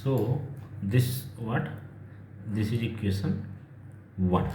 So this what, this is equation 1.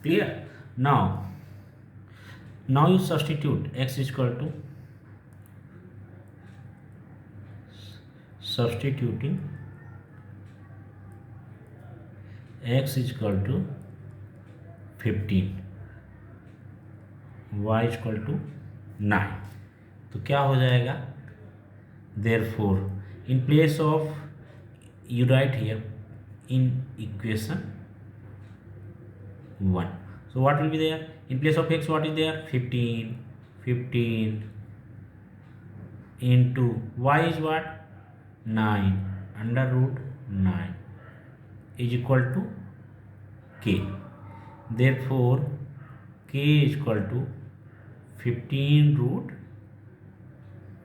Clear? Now you substitute x is equal to, substituting x is equal to 15, y is equal to 9, तो क्या हो जाएगा? Therefore in place of, you write here in equation 1. So what will be there? In place of x, what is there? 15 into y is what? 9 under root 9 is equal to k. Therefore k is equal to 15 root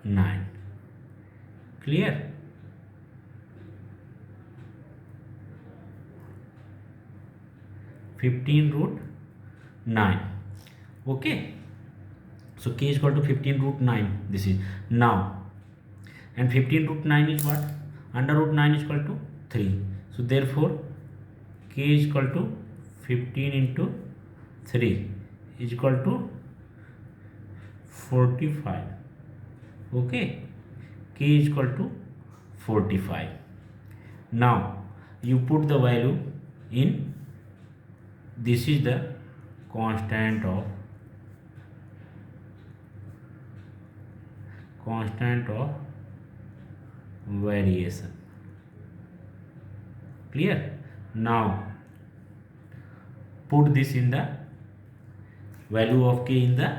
9. Clear? root 9. Okay, so k is equal to 15 root 9. This is now, and 15 root 9 is what? Under root 9 is equal to 3. So therefore k is equal to 15 into 3 is equal to 45. Okay, k is equal to 45. Now you put the value in, this is the constant of variation. Clear? Now put this in the value of k in the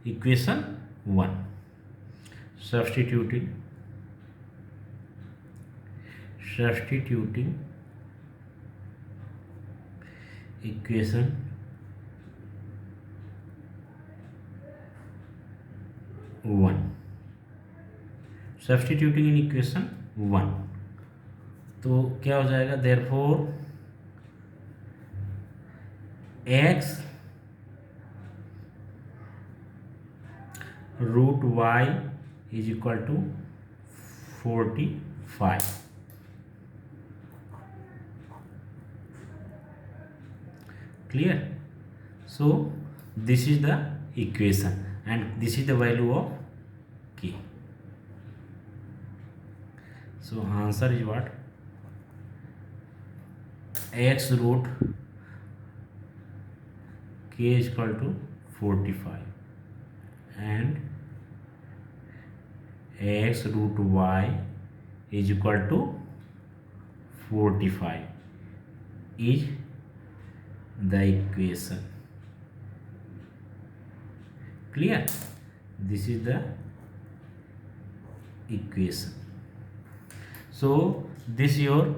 equation 1. Substituting equation 1. Substituting in equation 1, तो क्या हो जाएगा? Therefore x root y is equal to 45. Clear? So this is the equation and this is the value of k. So answer is what? X root k is equal to 45 and x root y is equal to 45 is the equation. Clear? This is the equation. So this your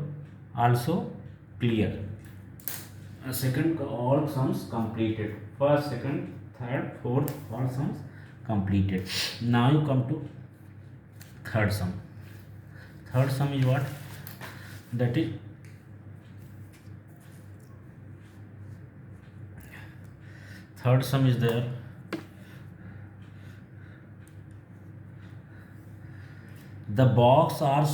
also clear. Second, all sums completed. First, second, third, fourth, all sums completed. Now you come to third sum. Third sum is what? That is third sum is there. The box are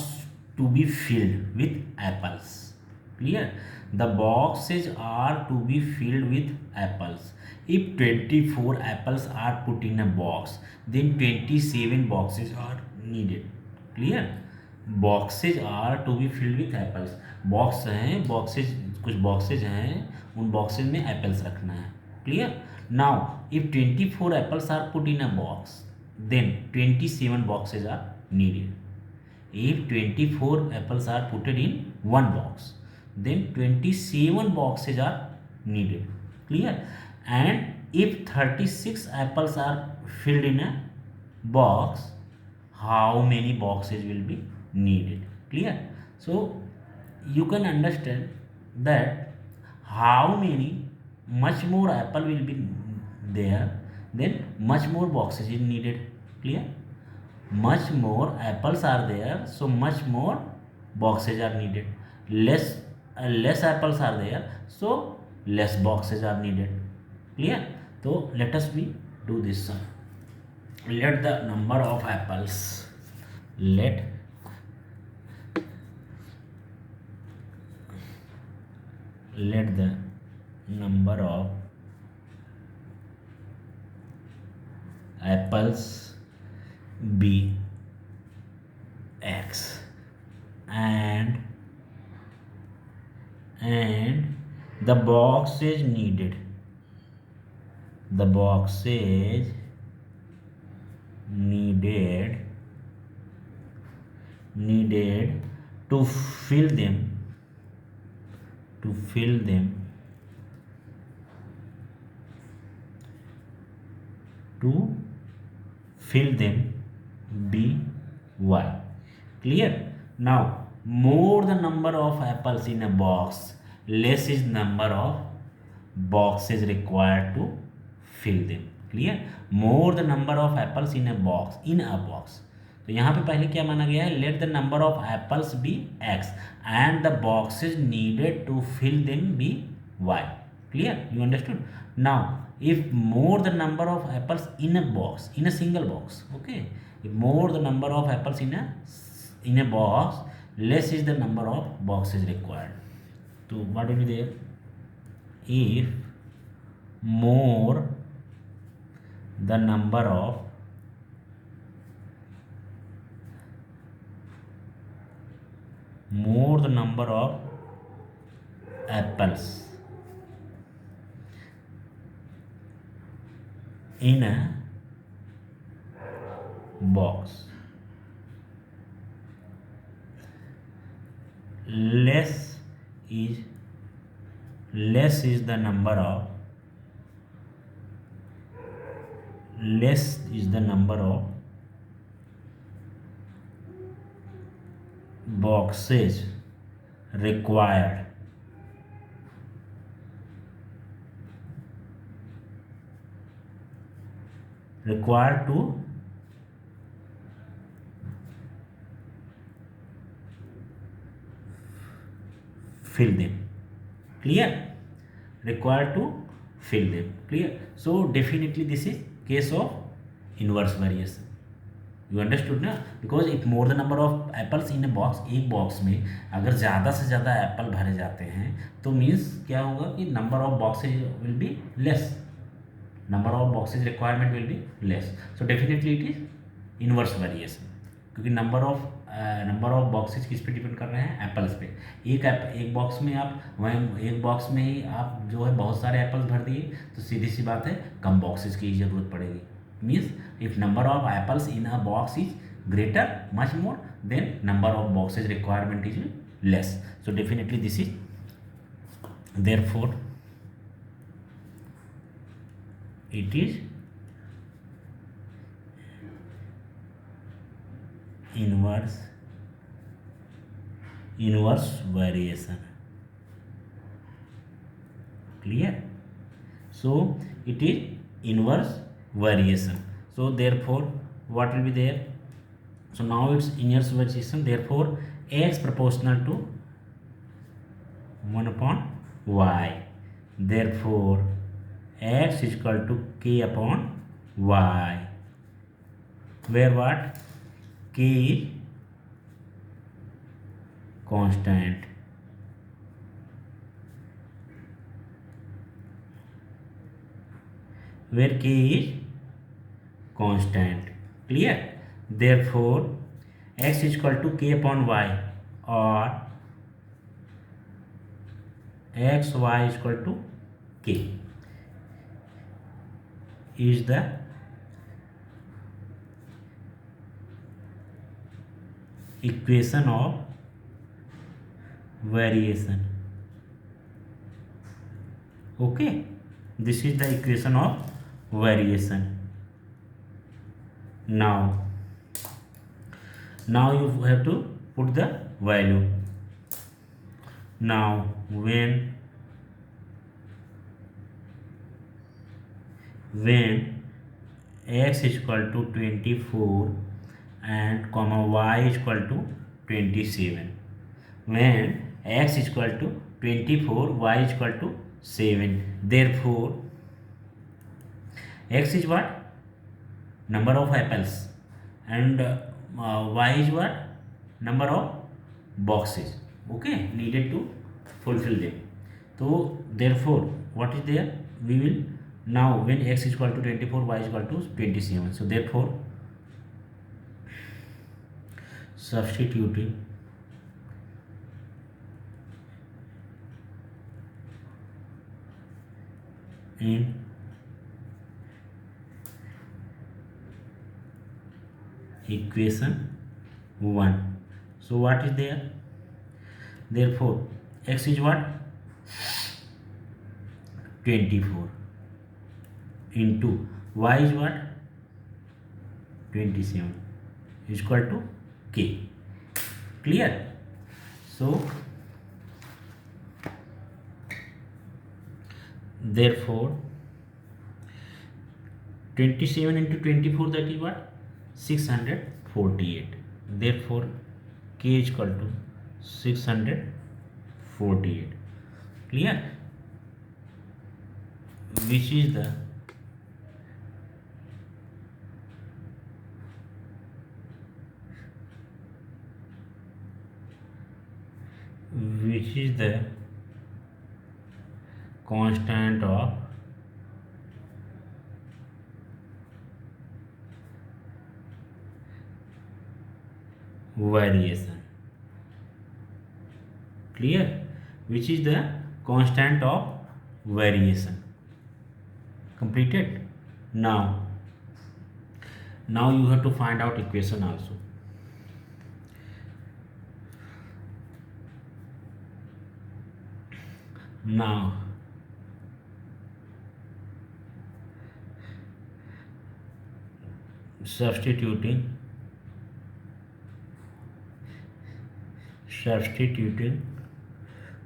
to be filled with apples. Clear? The boxes are to be filled with apples. If 24 apples are put in a box, then 27 boxes are needed. Clear? Boxes are to be filled with apples. Box हैं, boxes, कुछ boxes हैं, उन boxes में apples रखना है. Clear? Now, if 24 apples are put in a box, then 27 boxes are needed. If 24 apples are put in one box, then 27 boxes are needed. Clear? And if 36 apples are filled in a box, how many boxes will be needed? Clear? So you can understand that how many, much more apple will be there, then much more boxes is needed. Clear? Much more apples are there, so much more boxes are needed. Less apples are there, so less boxes are needed. Clear? So let us do this sum. Let the number of apples, let let the number of apples be x, and the box is needed, the box is needed to fill them to fill them be y. Clear? Now more the number of apples in a box, less is number of boxes required to fill them. Clear? more the number of apples in a box, तो यहाँ पे पहले क्या माना गया है, let the number of apples be x and the boxes needed to fill them be y. Clear? You understood? Now if more the number of apples in a box, in a single box, okay, if more the number of apples in a box, less is the number of boxes required. So what will be there? If more the number of apples in a box, less is the number of boxes required to fill them. Clear? Required to fill them. Clear? So definitely this is case of inverse variation. You understood ना? Because if more the number of apples in a box, एक box में अगर ज़्यादा से ज़्यादा Apple भरे जाते हैं तो मीन्स क्या होगा कि number of boxes will be less, number of boxes requirement will be less. So definitely it is inverse variation, क्योंकि नंबर ऑफ बॉक्सेज किस पे डिपेंड कर रहे हैं? एप्पल्स पे. एक बॉक्स में आप एक बॉक्स में ही आप जो है बहुत सारे एप्पल्स भर दिए तो सीधी सी बात है कम बॉक्सेज की ज़रूरत पड़ेगी. Means if number of apples in a box is greater much more than number of boxes requirement is less. So definitely this is therefore it is inverse variation. Clear? So it is inverse variation. So therefore what will be there? So now it's inverse variation, therefore x proportional to 1 upon y, therefore x is equal to k upon y, where what? K is constant, where k is constant. Clear? Therefore x is equal to k upon y, or x y is equal to k is the equation of variation. Okay, this is the equation of variation. Now you have to put the value. Now when x is equal to 24 and comma y is equal to 27, when x is equal to 24, y is equal to 7, therefore x is what? Number of apples, and y is what? Number of boxes, okay, needed to fulfill them. So therefore what is there, we will now when x is equal to 24, y is equal to 27, so therefore substituting in equation 1, so what is there, therefore x is what 24 into y is what 27 is equal to k. Clear? So therefore 27 into 24, that is what 648, therefore k is equal to 648. Clear? Which is the constant of variation. Clear? Which is the constant of variation. Completed. Now you have to find out equation also. Now substituting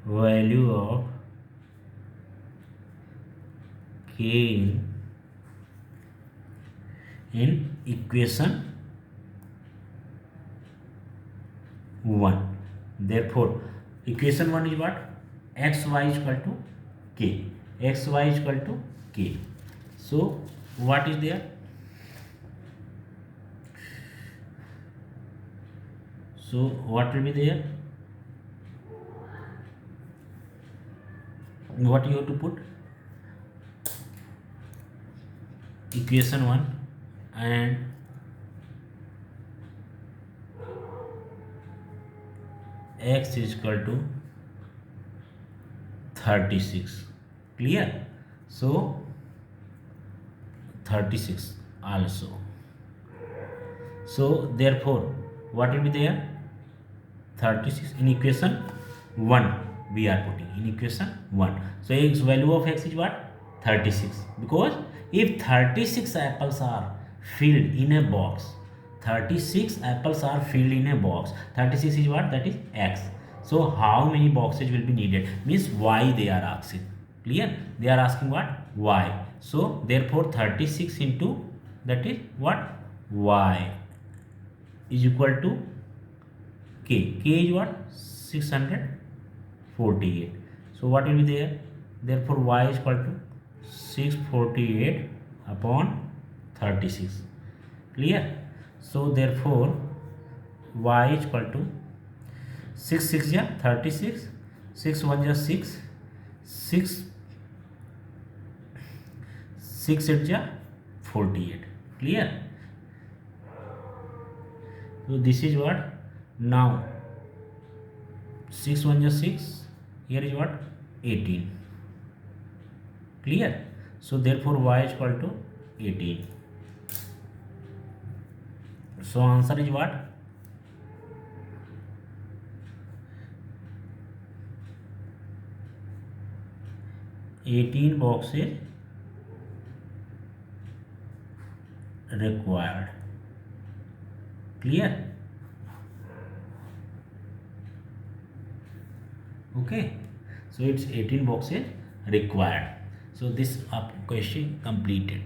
value of k in equation 1, therefore equation 1 is what, xy is equal to k, xy is equal to k. So what is there, so what will be there, what you have to put, equation 1 and x is equal to 36. Clear? So 36 also. So therefore what will be there, 36 in equation 1 we are putting in equation 1. So x value of x is what, 36, because if 36 apples are filled in a box, 36 apples are filled in a box, 36 is what, that is x. So how many boxes will be needed, means y they are asking. Clear? They are asking what, y. So therefore 36 into, that is what, y is equal to k. K is what, 648. So what will be there, therefore y is equal to 648 upon 36. Clear? So therefore y is equal to 6 6 ja 36, 6 1 ja 6, 6 6 8 ja 48. Clear? So this is what, now 6 1 ja 6, here is what, 18. Clear? So therefore y is equal to 18. So answer is what, 18 boxes required. Clear? Okay, so it's 18 boxes required. So this question completed.